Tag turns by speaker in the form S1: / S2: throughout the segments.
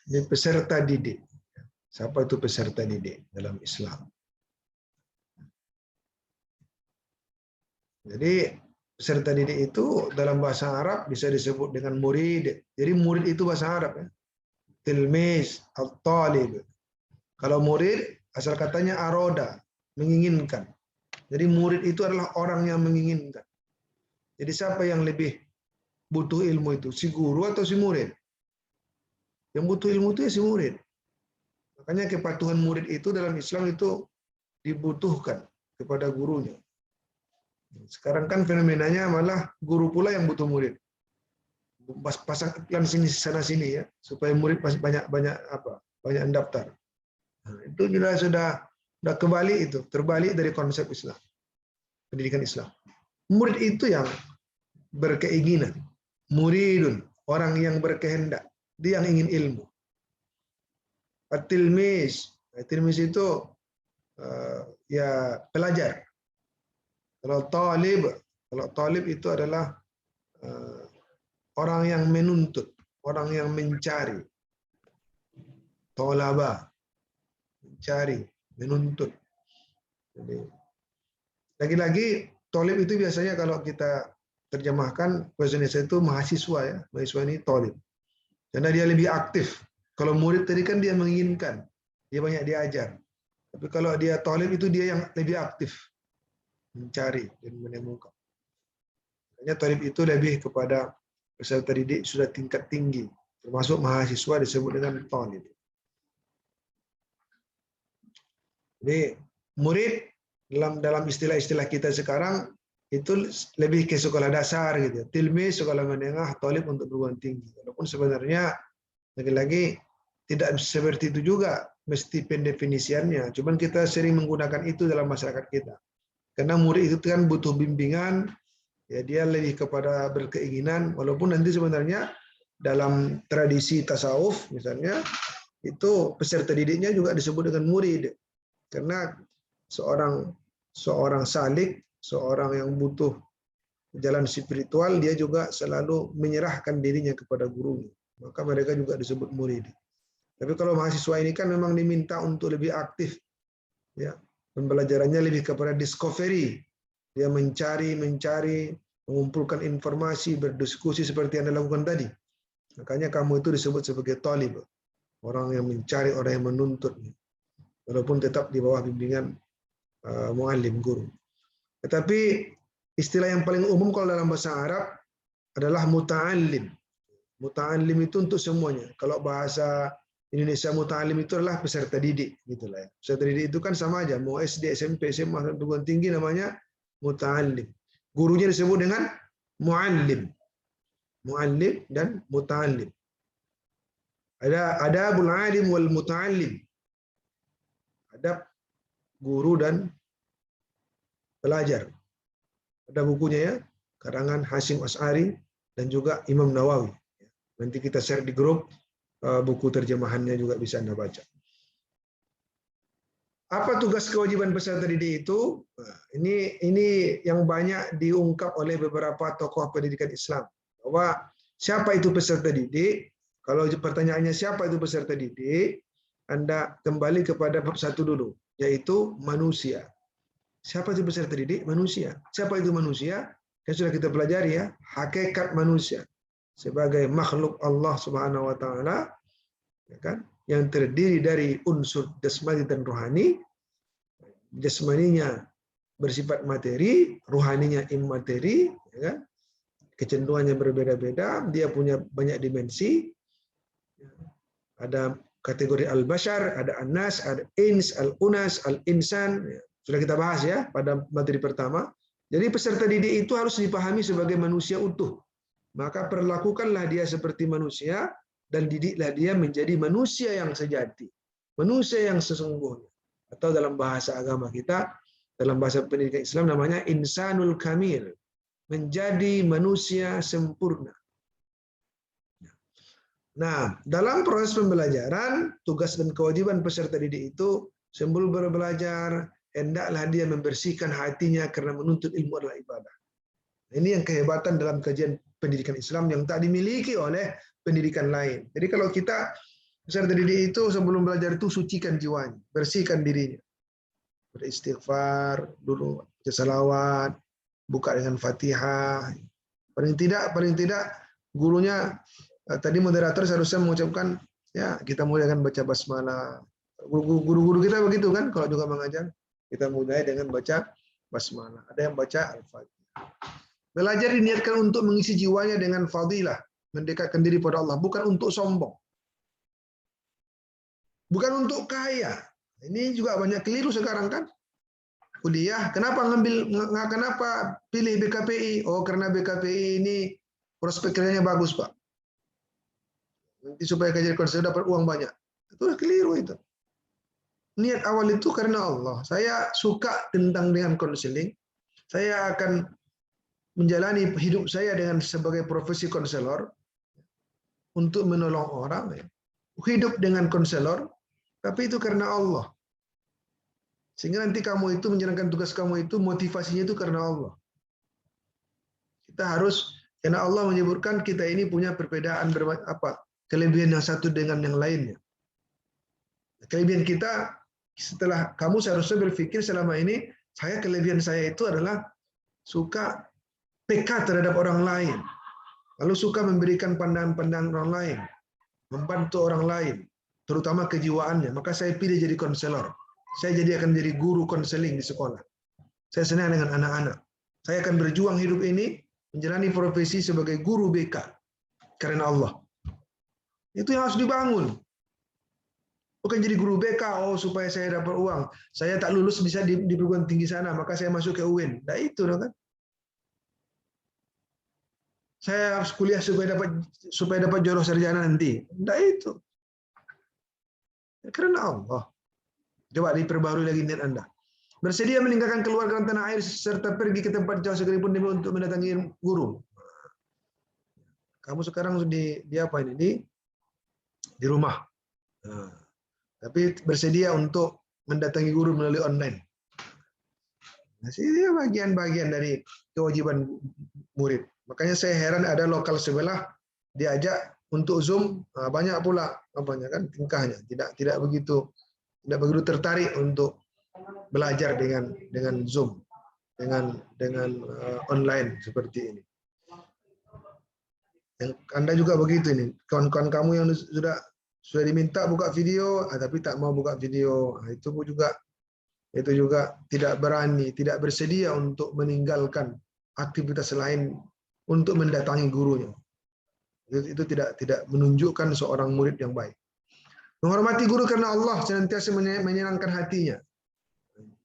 S1: Ini peserta didik. Siapa itu peserta didik dalam Islam? Jadi peserta didik itu dalam bahasa Arab bisa disebut dengan murid. Jadi murid itu bahasa Arab ya. Tilmiz, at-talib. Kalau murid asal katanya aroda, menginginkan. Jadi murid itu adalah orang yang menginginkan. Jadi siapa yang lebih butuh ilmu itu? Si guru atau si murid? Yang butuh ilmu itu ya si murid. Makanya kepatuhan murid itu dalam Islam itu dibutuhkan kepada gurunya. Sekarang kan fenomenanya malah guru pula yang butuh murid. Pasang iklan sini sana sini ya, supaya murid pasti banyak daftar. Nah, itu juga sudah kebalik itu, terbalik dari konsep Islam, pendidikan Islam. Murid itu yang berkeinginan, muridun, orang yang berkehendak, dia yang ingin ilmu. At-tilmiz, tilmiz itu ya pelajar. Kalau talib itu adalah orang yang menuntut, orang yang mencari. Tolaba, mencari, menuntut. Jadi, lagi-lagi talib itu biasanya kalau kita terjemahkan bahasa Indonesia itu mahasiswa ya, mahasiswa ini talib. Karena dia lebih aktif. Kalau murid tadi kan dia menginginkan, dia banyak diajar. Tapi kalau dia talib itu dia yang lebih aktif, mencari dan menemukan. Makanya talib itu lebih kepada peserta didik sudah tingkat tinggi, termasuk mahasiswa disebut dengan talib. Jadi murid dalam istilah-istilah kita sekarang itu lebih ke sekolah dasar gitu. Tilmiz sekolah menengah, talib untuk perguruan tinggi. Walaupun sebenarnya lagi-lagi tidak seperti itu juga mesti pendefinisiannya. Cuman kita sering menggunakan itu dalam masyarakat kita. Karena murid itu kan butuh bimbingan, ya dia lebih kepada berkeinginan, walaupun nanti sebenarnya dalam tradisi tasawuf misalnya itu peserta didiknya juga disebut dengan murid. Karena seorang salik, seorang yang butuh jalan spiritual, dia juga selalu menyerahkan dirinya kepada gurunya. Maka mereka juga disebut murid. Tapi kalau mahasiswa ini kan memang diminta untuk lebih aktif, ya pembelajarannya lebih kepada discovery. Dia mencari, mengumpulkan informasi, berdiskusi seperti yang Anda lakukan tadi. Makanya kamu itu disebut sebagai talib, orang yang mencari, orang yang menuntut, walaupun tetap di bawah bimbingan muallim, guru. Tetapi istilah yang paling umum kalau dalam bahasa Arab adalah muta'allim. Muta'allim itu untuk semuanya. Kalau bahasa Indonesia muta'allim itu adalah peserta didik, gitulah ya. Peserta didik itu kan sama aja, mau SD, SMP, SMA, perguruan tinggi namanya muta'allim. Gurunya disebut dengan muallim. Muallim dan muta'allim. Ada adabul alim wal muta'allim. Adab guru dan pelajar. Ada bukunya ya, karangan Hasyim Asy'ari dan juga Imam Nawawi. Nanti kita share di grup, buku terjemahannya juga bisa Anda baca. Apa tugas kewajiban peserta didik itu? Ini yang banyak diungkap oleh beberapa tokoh pendidikan Islam. Bahwa siapa itu peserta didik? Kalau pertanyaannya siapa itu peserta didik, Anda kembali kepada bab 1 dulu, yaitu manusia. Siapa itu peserta didik? Manusia. Siapa itu manusia? Yang sudah kita pelajari ya, hakikat manusia sebagai makhluk Allah Subhanahu wa taala, ya kan? Yang terdiri dari unsur jasmani dan rohani. Jasmaninya bersifat materi, rohaninya immateri, ya kan? Kecenderungannya berbeda-beda, dia punya banyak dimensi. Ada kategori al-bashar, ada an-nas, ada ins, al-unas, al-insan. Sudah kita bahas ya pada materi pertama. Jadi peserta didik itu harus dipahami sebagai manusia utuh. Maka perlakukanlah dia seperti manusia dan didiklah dia menjadi manusia yang sejati, manusia yang sesungguhnya. Atau dalam bahasa agama kita, dalam bahasa pendidikan Islam namanya insanul kamil, menjadi manusia sempurna. Nah, dalam proses pembelajaran, tugas dan kewajiban peserta didik itu sebelum belajar, hendaklah dia membersihkan hatinya karena menuntut ilmu adalah ibadah. Ini yang kehebatan dalam kajian pendidikan Islam yang tak dimiliki oleh pendidikan lain. Jadi kalau kita peserta didik itu sebelum belajar itu sucikan jiwanya, bersihkan dirinya. Beristighfar dulu, baca salawat, buka dengan Fatihah. Paling tidak gurunya tadi moderator seharusnya mengucapkan ya kita mulai dengan baca basmalah. Guru-guru kita begitu kan kalau juga mengajar, kita mulai dengan baca basmalah. Ada yang baca Al-Fatihah. Belajar diniatkan untuk mengisi jiwanya dengan fadilah, mendekatkan diri pada Allah, bukan untuk sombong. Bukan untuk kaya. Ini juga banyak keliru sekarang kan. Kuliah, kenapa pilih BKPI? Oh, karena BKPI ini prospek kerjanya bagus, Pak. Nanti supaya kerja konselor dapat uang banyak. Itu udah keliru itu. Niat awal itu karena Allah. Saya suka dengan konseling. Saya akan menjalani hidup saya dengan sebagai profesi konselor untuk menolong orang. Hidup dengan konselor, tapi itu karena Allah. Sehingga nanti kamu itu menjalankan tugas kamu itu motivasinya itu karena Allah. Kita harus, karena Allah menyebutkan kita ini punya perbedaan kelebihan yang satu dengan yang lainnya. Kelebihan kita setelah kamu seharusnya berpikir selama ini kelebihan saya itu adalah suka peka terhadap orang lain, lalu suka memberikan pandangan-pandangan orang lain, membantu orang lain, terutama kejiwaannya. Maka saya pilih jadi konselor. Saya akan jadi guru konseling di sekolah. Saya senang dengan anak-anak. Saya akan berjuang hidup ini menjalani profesi sebagai guru BK karena Allah. Itu yang harus dibangun. Bukan jadi guru BK supaya saya dapat uang. Saya tak lulus bisa di perguruan tinggi sana, maka saya masuk ke UIN. Nah itu kan. Saya harus kuliah supaya dapat joroh sarjana nanti. Nah itu. Karena Allah. Coba diperbarui lagi niat Anda. Bersedia meninggalkan keluarga dan tanah air serta pergi ke tempat jauh sekalipun demi untuk mendatangi guru. Kamu sekarang di apa ini? Di rumah. Nah, tapi bersedia untuk mendatangi guru melalui online. Nah, ini bagian-bagian dari kewajiban murid. Makanya saya heran ada lokal sebelah diajak untuk Zoom, banyak pula kan tingkahnya tidak begitu tertarik untuk belajar dengan Zoom, dengan online seperti ini. Yang Anda juga begitu ini, kawan-kawan kamu yang sudah diminta buka video, tapi tak mau buka video, itu juga tidak berani, tidak bersedia untuk meninggalkan aktivitas lain untuk mendatangi gurunya. Itu tidak menunjukkan seorang murid yang baik. Menghormati guru karena Allah senantiasa menyenangkan hatinya.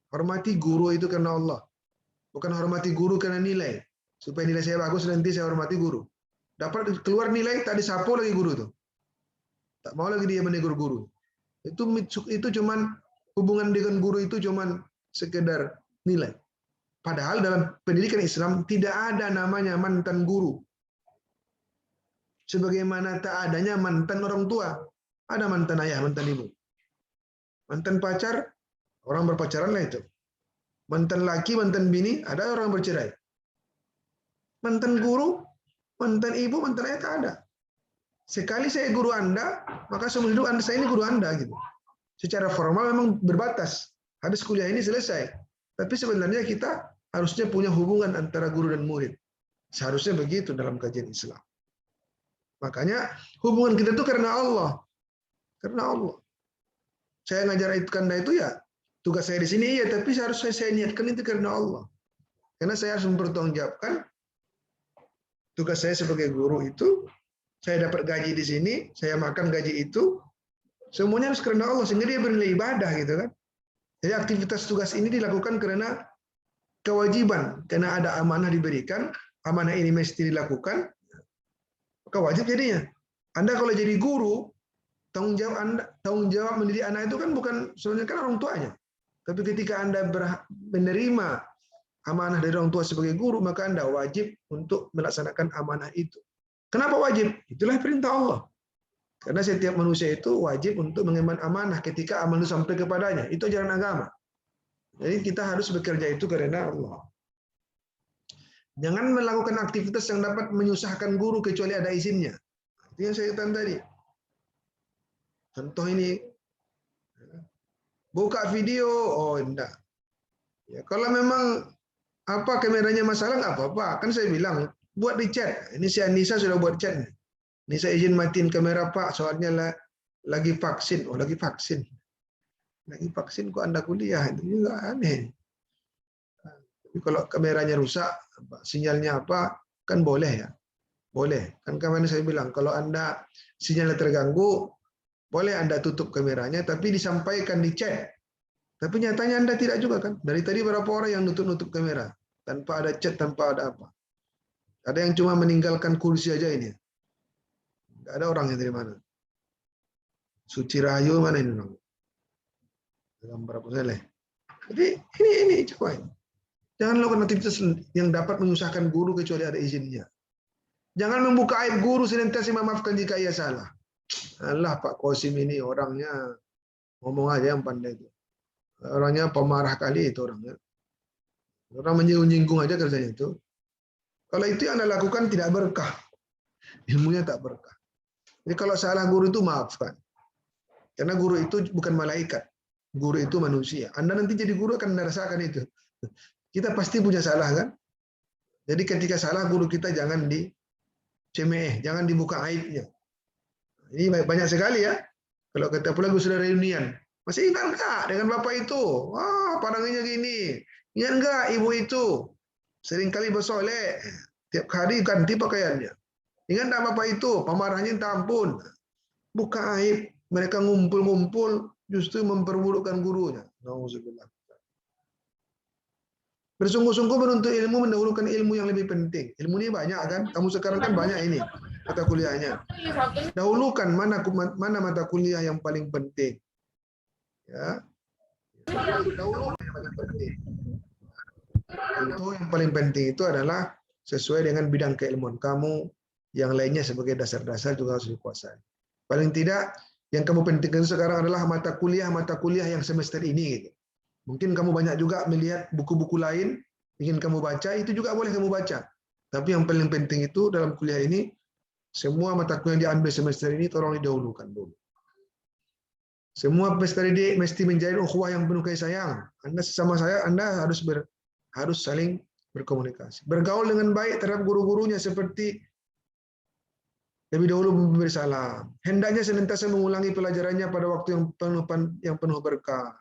S1: Hormati guru itu karena Allah. Bukan hormati guru karena nilai. Supaya nilai saya bagus, nanti saya hormati guru. Dapat keluar nilai, tak disapu lagi guru itu. Tak mau lagi dia menegur guru. Itu cuman hubungan dengan guru itu cuman sekedar nilai. Padahal dalam pendidikan Islam tidak ada namanya mantan guru. Sebagaimana tak adanya mantan orang tua. Ada mantan ayah, mantan ibu. Mantan pacar, orang berpacaran lah itu. Mantan laki, mantan bini, ada orang bercerai. Mantan guru, mantan ibu, mantan ayah tak ada. Sekali saya guru Anda, maka seumur hidup saya ini guru Anda gitu. Secara formal memang berbatas. Habis kuliah ini selesai. Tapi sebenarnya kita harusnya punya hubungan antara guru dan murid. Seharusnya begitu dalam kajian Islam. Makanya hubungan kita itu karena Allah. Karena Allah. Saya ngajar Anda itu ya, tugas saya di sini iya, tapi seharusnya saya niatkan itu karena Allah. Karena saya harus mempertanggungjawabkan tugas saya sebagai guru itu, saya dapat gaji di sini, saya makan gaji itu, semuanya harus karena Allah, sehingga dia bernilai ibadah gitu kan. Jadi aktivitas tugas ini dilakukan karena kewajiban, karena ada amanah diberikan, amanah ini mesti dilakukan, maka wajib jadinya. Anda kalau jadi guru, tanggung jawab mendidik anak itu kan bukan sebenarnya kan orang tuanya. Tapi ketika Anda menerima amanah dari orang tua sebagai guru, maka Anda wajib untuk melaksanakan amanah itu. Kenapa wajib? Itulah perintah Allah. Karena setiap manusia itu wajib untuk mengemban amanah ketika amanah sampai kepadanya. Itu ajaran agama. Jadi kita harus bekerja itu karena Allah. Jangan melakukan aktivitas yang dapat menyusahkan guru kecuali ada izinnya. Itu yang saya katakan tadi. Contoh ini, buka video, oh enggak. Ya, kalau memang apa kameranya masalah nggak apa-apa, kan saya bilang buat di chat. Ini si Anissa sudah buat chat. Ini saya izin matiin kamera Pak, soalnya lagi vaksin. Oh lagi vaksin. Lagi vaksin kok Anda kuliah, itu juga aneh. Tapi kalau kameranya rusak, sinyalnya apa, kan boleh ya. Boleh. Kan kemarin saya bilang, kalau Anda sinyalnya terganggu, boleh Anda tutup kameranya, tapi disampaikan di chat. Tapi nyatanya Anda tidak juga kan. Dari tadi berapa orang yang nutup-nutup kamera. Tanpa ada chat, tanpa ada apa. Ada yang cuma meninggalkan kursi aja ini. Nggak ada orang yang dari mana. Suci Rahayu mana ini orang? Gambar apa salah. Jadi ini coba ini. Jangan lakukan aktivitas yang dapat menyusahkan guru kecuali ada izinnya. Jangan membuka aib guru senantiasa memaafkan jika ia salah. Allah Pak Qasim ini orangnya ngomong aja yang pandai itu. Orangnya pemarah kali itu orangnya. Orang menyinggung aja kerjanya itu. Kalau itu yang Anda lakukan tidak berkah. Ilmunya tak berkah. Jadi kalau salah guru itu maafkan. Karena guru itu bukan malaikat. Guru itu manusia. Anda nanti jadi guru akan merasakan itu. Kita pasti punya salah kan? Jadi ketika salah guru kita jangan dicemeh, jangan dibuka aibnya. Ini banyak sekali ya. Kalau kita pulang sudah reunian. Masih ingat nggak dengan bapak itu? Wah, pandangannya gini. Ingat nggak ibu itu? Seringkali bersolek. Tiap hari ganti pakaiannya. Ingat nggak bapak itu? Pemarahnya minta ampun. Buka aib. Mereka ngumpul-ngumpul justru memperburukkan gurunya. Nauzubillah. Bersungguh-sungguh menuntut ilmu mendahulukan ilmu yang lebih penting. Ilmu ini banyak kan? Kamu sekarang kan banyak ini mata kuliahnya. Dahulukan mana mata kuliah yang paling penting. Ya. Dahulukan yang paling penting. Tentu yang paling penting itu adalah sesuai dengan bidang keilmuan kamu. Yang lainnya sebagai dasar-dasar juga harus dikuasai. Paling tidak yang kamu pentingkan sekarang adalah mata kuliah yang semester ini. Gitu. Mungkin kamu banyak juga melihat buku-buku lain, ingin kamu baca, itu juga boleh kamu baca. Tapi yang paling penting itu dalam kuliah ini, semua mata kuliah yang diambil semester ini tolong didahulukan dulu. Semua peserta didik mesti menjalin ukhuwah yang penuh kasih sayang. Anda sesama saya, Anda harus saling berkomunikasi. Bergaul dengan baik terhadap guru-gurunya seperti lebih dahulu memberi salam. Hendaknya senantiasa mengulangi pelajarannya pada waktu yang penuh berkah.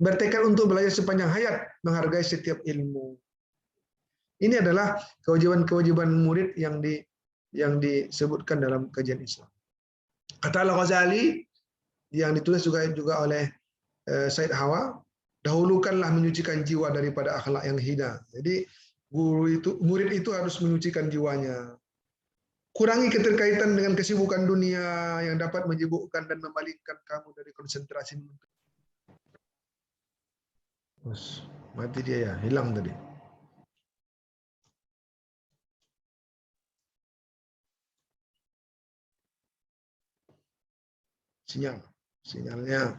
S1: Bertekad untuk belajar sepanjang hayat, menghargai setiap ilmu. Ini adalah kewajiban murid yang disebutkan dalam kajian Islam. Kata Al-Ghazali yang ditulis juga oleh Said Hawa, dahulukanlah menyucikan jiwa daripada akhlak yang hina. Jadi murid itu harus menyucikan jiwanya. Kurangi keterkaitan dengan kesibukan dunia yang dapat menyibukkan dan memalingkan kamu dari konsentrasi. Mati dia ya, hilang tadi. Sinyalnya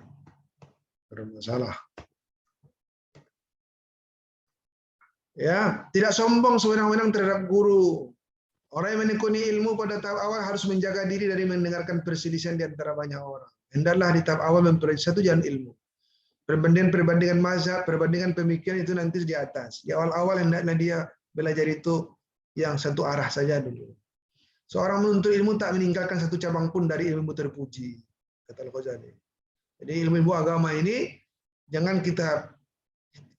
S1: bermasalah. Ya, tidak sombong sewenang-wenang terhadap guru. Orang yang menekuni ilmu pada tahap awal harus menjaga diri dari mendengarkan perselisihan di antara banyak orang. Hendaklah di tahap awal mempelajari satu jalan ilmu. Perbandingan mazhab, perbandingan pemikiran itu nanti di atas. Di awal-awal hendaklah dia belajar itu yang satu arah saja dulu. Seorang menuntut ilmu tak meninggalkan satu cabang pun dari ilmu terpuji, kata Al-Ghazali. Jadi ilmu agama ini jangan kita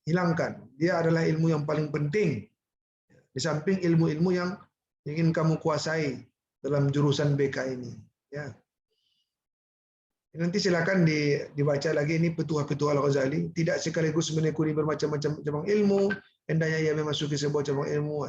S1: hilangkan. Dia adalah ilmu yang paling penting. Di samping ilmu-ilmu yang ingin kamu kuasai dalam jurusan BK ini. Ya. Nanti silakan dibaca lagi ini petuah-petuah Al-Ghazali. Tidak sekaligus menekuni bermacam-macam cabang ilmu. Hendaknya ia memasuki sebuah cabang ilmu.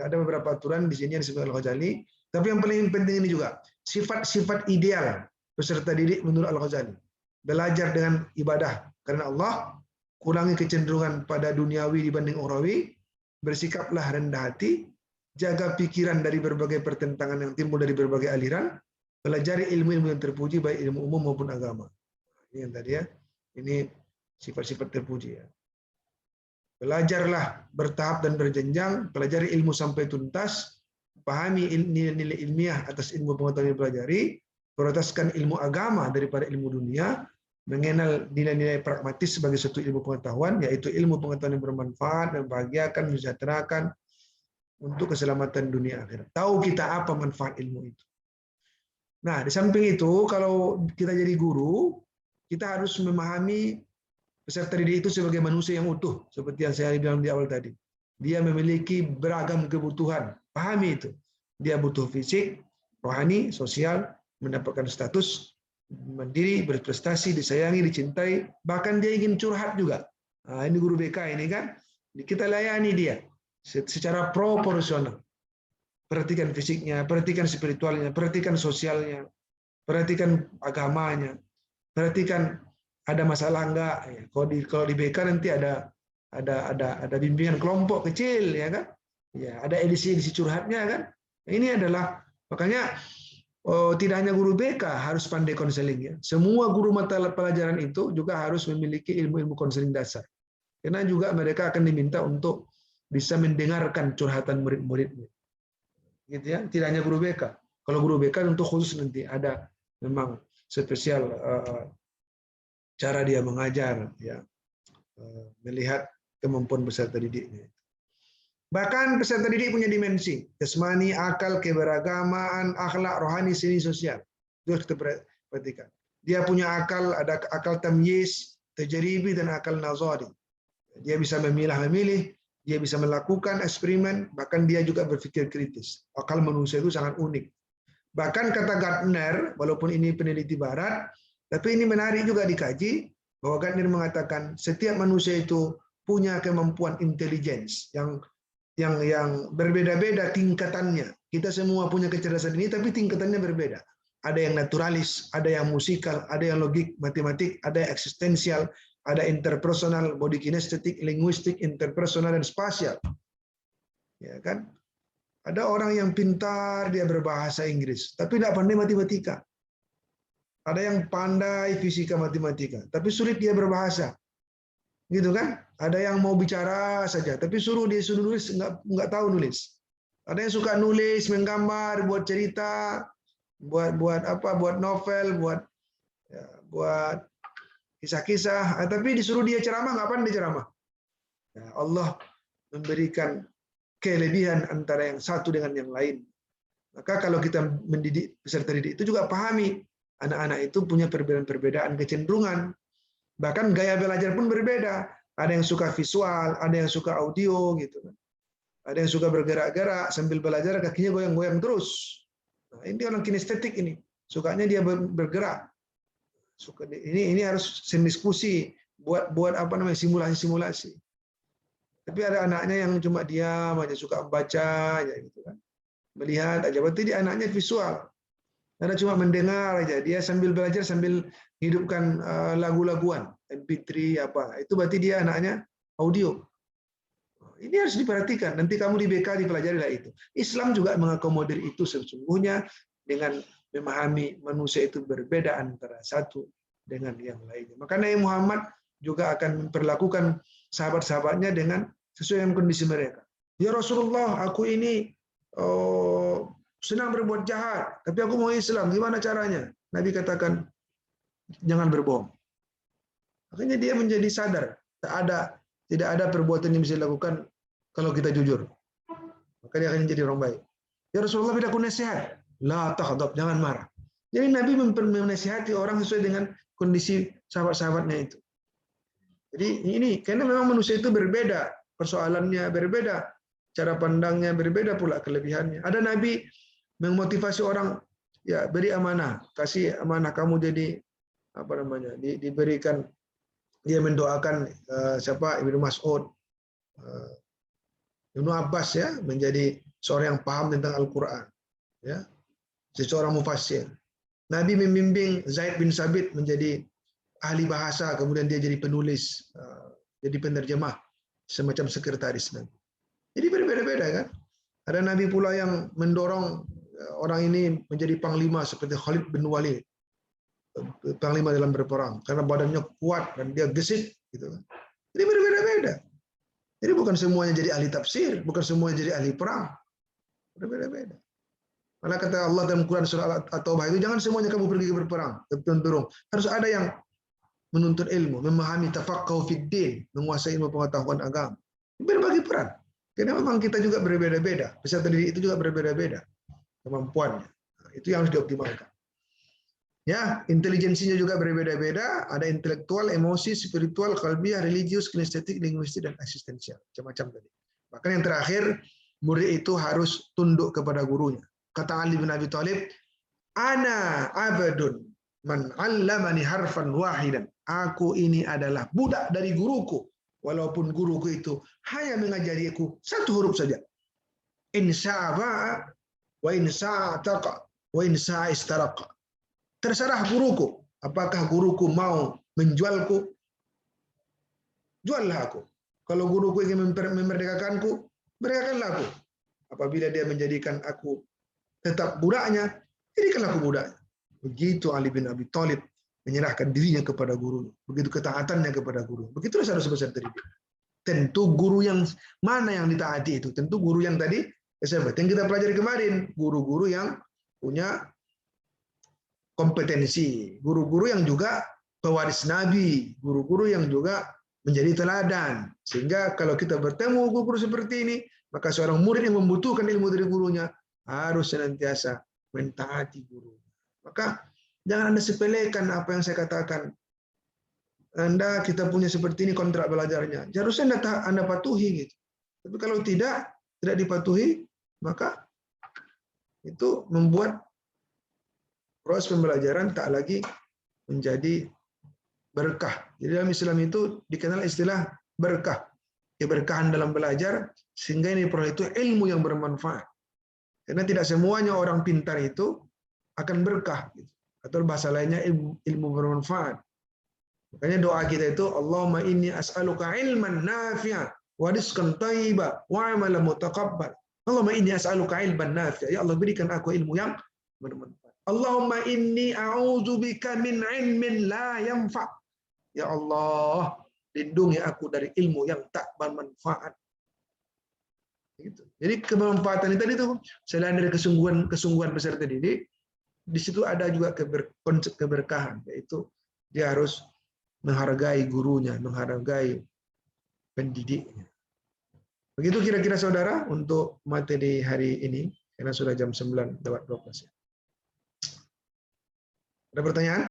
S1: Ada beberapa aturan di sini yang disebut Al-Ghazali. Tapi yang paling penting ini juga sifat-sifat ideal peserta didik menurut Al-Ghazali. Belajar dengan ibadah karena Allah, kurangi kecenderungan pada duniawi dibanding ukhrawi, bersikaplah rendah hati, jaga pikiran dari berbagai pertentangan yang timbul dari berbagai aliran, pelajari ilmu-ilmu yang terpuji baik ilmu umum maupun agama. Ini yang tadi ya. Ini sifat-sifat terpuji ya. Belajarlah bertahap dan berjenjang, pelajari ilmu sampai tuntas, pahami nilai-nilai ilmiah atas ilmu pengetahuan yang dipelajari, prioritaskan ilmu agama daripada ilmu dunia, mengenal nilai-nilai pragmatis sebagai suatu ilmu pengetahuan, yaitu ilmu pengetahuan yang bermanfaat, membahagiakan, mensejahterakan untuk keselamatan dunia akhirat. Tahu kita apa manfaat ilmu itu. Nah, di samping itu, kalau kita jadi guru, kita harus memahami peserta didik itu sebagai manusia yang utuh, seperti yang saya bilang di awal tadi. Dia memiliki beragam kebutuhan, pahami itu. Dia butuh fisik, rohani, sosial, mendapatkan status, mandiri, berprestasi, disayangi, dicintai, bahkan dia ingin curhat juga. Nah, ini guru BK ini kan, kita layani dia secara proporsional. Perhatikan fisiknya, perhatikan spiritualnya, perhatikan sosialnya, perhatikan agamanya, perhatikan ada masalah enggak. Kalau di BK nanti ada bimbingan kelompok kecil, ya kan? Ya, ada edisi curhatnya kan? Ini adalah makanya tidak hanya guru BK harus pandai konseling ya. Semua guru mata pelajaran itu juga harus memiliki ilmu-ilmu konseling dasar. Karena juga mereka akan diminta untuk bisa mendengarkan curhatan murid-muridnya. Gitu ya. Tidak hanya guru BK. Kalau guru BK untuk khusus nanti ada memang spesial cara dia mengajar ya. Melihat kemampuan peserta didiknya. Bahkan peserta didik punya dimensi jasmani, akal, keberagamaan, akhlak, rohani, seni, sosial. Itu harus kita perhatikan. Dia punya akal, ada akal tamyiz, tajribi, dan akal nazari. Dia bisa memilah-memilih, dia bisa melakukan eksperimen, bahkan dia juga berpikir kritis. Akal manusia itu sangat unik. Bahkan kata Gardner, walaupun ini peneliti barat, tapi ini menarik juga dikaji, bahwa Gardner mengatakan setiap manusia itu punya kemampuan intelligence yang berbeda-beda tingkatannya. Kita semua punya kecerdasan ini, tapi tingkatannya berbeda. Ada yang naturalis, ada yang musikal, ada yang logik, matematik, ada yang eksistensial, ada interpersonal, body kinesthetic, linguistik, interpersonal, dan spasial. Ya kan? Ada orang yang pintar, dia berbahasa Inggris, tapi tidak pandai matematika. Ada yang pandai fisika matematika, tapi sulit dia berbahasa. Gitu kan? Ada yang mau bicara saja, tapi suruh nulis nggak tahu nulis. Ada yang suka nulis, menggambar, buat cerita, buat novel, buat kisah-kisah, tapi disuruh dia ceramah nggak pandai ceramah. Nah, Allah memberikan kelebihan antara yang satu dengan yang lain. Maka kalau kita mendidik peserta didik itu juga pahami anak-anak itu punya perbedaan-perbedaan kecenderungan. Bahkan gaya belajar pun berbeda. Ada yang suka visual, ada yang suka audio gitu kan. Ada yang suka bergerak-gerak sambil belajar kakinya goyang-goyang terus. Nah, ini orang kinestetik ini. Sukanya dia bergerak. Ini harus diskusi, buat apa namanya, simulasi-simulasi. Tapi ada anaknya yang cuma diam aja, suka baca aja gitu kan. Melihat aja, berarti dia anaknya visual. Karena cuma mendengar aja, dia sambil belajar sambil hidupkan lagu-laguan, MP3 apa. Itu berarti dia anaknya audio. Ini harus diperhatikan. Nanti kamu di BK dipelajarilah itu. Islam juga mengakomodir itu sesungguhnya dengan memahami manusia itu berbeda antara satu dengan yang lainnya. Maka Nabi Muhammad juga akan memperlakukan sahabat-sahabatnya dengan sesuai dengan kondisi mereka. Ya Rasulullah, aku ini senang berbuat jahat, tapi aku mau Islam. Gimana caranya? Nabi katakan, jangan berbohong. Makanya dia menjadi sadar, tidak ada perbuatan yang bisa dilakukan kalau kita jujur. Maka dia akan jadi orang baik. Ya Rasulullah, bila aku nasihat, la taghdab, jangan marah. Jadi Nabi menasihati orang sesuai dengan kondisi sahabat-sahabatnya itu. Jadi ini karena memang manusia itu berbeda, persoalannya berbeda, cara pandangnya berbeda pula kelebihannya. Ada Nabi memotivasi orang, ya beri amanah, kasih amanah kamu jadi apa namanya, diberikan, dia mendoakan siapa, Ibnu Mas'ud, Ibnu Abbas ya, menjadi seorang yang paham tentang Al-Quran, ya, seorang mufassir. Nabi membimbing Zaid bin Sabit menjadi ahli bahasa, kemudian dia jadi penulis, jadi penerjemah, semacam sekretaris Nabi. Jadi berbeda-beda kan. Ada Nabi pula yang mendorong orang ini menjadi panglima seperti Khalid bin Walid, panglima dalam berperang, karena badannya kuat dan dia gesit, gitu kan. Jadi berbeda-beda. Jadi bukan semuanya jadi ahli tafsir, bukan semuanya jadi ahli perang. Berbeda-beda. Malah kata Allah dalam Quran surah At-Taubah itu, jangan semuanya kamu pergi berperang, bertempur. Harus ada yang menuntut ilmu, memahami, tafaqquh fid din, menguasai ilmu pengetahuan agama. Berbagi peran. Karena memang kita juga berbeda-beda. Peserta didik itu juga berbeda-beda kemampuannya. Nah, itu yang harus dioptimalkan. Ya, intelijensinya juga berbeda-beda. Ada intelektual, emosi, spiritual, qalbiyah, religius, kinestetik, linguistik, dan eksistensial. Macam-macam tadi. Bahkan yang terakhir, murid itu harus tunduk kepada gurunya. Kata Ali bin Abi Thalib, "Ana abdun man 'allamani harfan wahidan." Aku ini adalah budak dari guruku, walaupun guruku itu hanya mengajariku satu huruf saja. In sya'a wa in sa'ataqa wa in sa'istaraqa. Terserah guruku. Apakah guruku mau menjualku? Juallah aku. Kalau guruku ingin memerdekakanku, merdekakanlah aku. Apabila dia menjadikan aku tetap budaknya, jadikanlah aku budaknya. Begitu Ali bin Abi Thalib menyerahkan dirinya kepada guru. Begitu ketaatannya kepada guru. Begitulah seharusnya peserta didik. Tentu guru yang mana yang ditaati itu? Tentu guru yang tadi yang kita pelajari kemarin. Guru-guru yang punya kompetensi. Guru-guru yang juga pewaris Nabi. Guru-guru yang juga menjadi teladan. Sehingga kalau kita bertemu guru-guru seperti ini, maka seorang murid yang membutuhkan ilmu dari gurunya harus senantiasa mentaati guru. Maka jangan Anda sepelekan apa yang saya katakan. Kita punya seperti ini kontrak belajarnya. Harusnya Anda patuhi gitu. Tapi kalau tidak dipatuhi, maka itu membuat proses pembelajaran tak lagi menjadi berkah. Jadi dalam Islam itu dikenal istilah berkah. Keberkahan dalam belajar, sehingga ini itu ilmu yang bermanfaat. Karena tidak semuanya orang pintar itu akan berkah. Atau bahasa lainnya ilmu bermanfaat. Makanya doa kita itu, Allahumma inni as'aluka ilman nafi'a wa rizqan thayyiba wa amalan mutaqabbal. Allahumma inni as'aluka ilman nafi'a. Ya Allah, berikan aku ilmu yang bermanfaat. Allahumma inni a'udzubika min ilmin la yanfa'. Ya Allah, lindungi aku dari ilmu yang tak bermanfaat. Gitu. Jadi kebermanfaatan tadi itu selain dari kesungguhan peserta didik, di situ ada juga konsep keberkahan, yaitu dia harus menghargai gurunya, menghargai pendidiknya. Begitu kira-kira saudara untuk materi hari ini, karena sudah jam 9:12. Ada pertanyaan?